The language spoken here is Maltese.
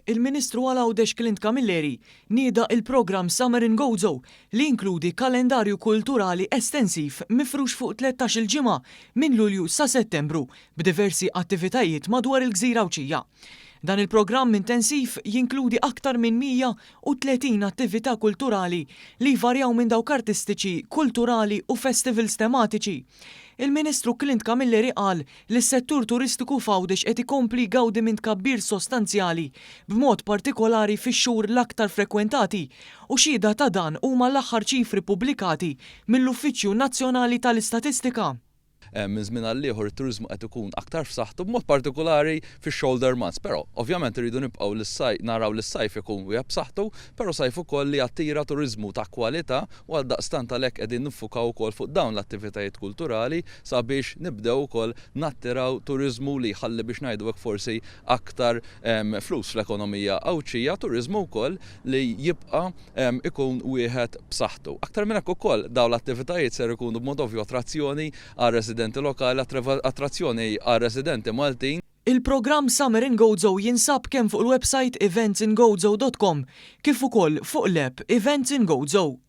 Il-Ministru Għawdex Clint Camilleri nieda il-programm Summer in Gozo li inkludi kalendarju kulturali estensiv mifrux fuq 13 il-ġimgħa minn Lulju sa Settembru b'diversi attivitajiet madwar il-Gżira Awċija. Dan il-programm intensiv jinkludi aktar minn 130 attività kulturali li varjaw minn dawk artistiċi, kulturali u festivals tematiċi. Il-Ministru Clint Camilleri qal li s-settur turistiku f'Għawdex qed ikompli jgawdi minn tkabbir sostanzjali b'mod partikolari fix-xhur l-aktar frekwentati u xhieda ta' dan huma l-aħħar ċifri pubblikati mill-Uffiċċju Nazzjonali tal-Istatistika. Minn żmien għal ieħor it-turiżmu qed ikun aktar f'saħħtu b'mod partikolari fix-shoulder months, però ovvjament irridu nibqgħu naraw li s-sajf ikun wieħed b'saħħtu, però sajf ukoll li attira turiżmu ta' kwalità u għal daqstant għalhekk qegħdin niffukaw ukoll fuq dawn l-attivitajiet kulturali sabiex nibdew ukoll nattiraw turiżmu li jħalli biex ngħidu hekk forsi aktar flus fl-ekonomija Awċija, turiżmu wkoll li jibqa' ikun wieħed b'saħħtu. Aktar minn hekk ukoll dawn l-attivitajiet ser ikunu b'mod ovvju attrazzjoni għal residenti lokali, attrazzjoni għal residenti Maltin. Il-programm Summer in Gozo jinsab kemm fuq il-website eventsingozo.com kif ukoll fuq l-app Events in Gozo.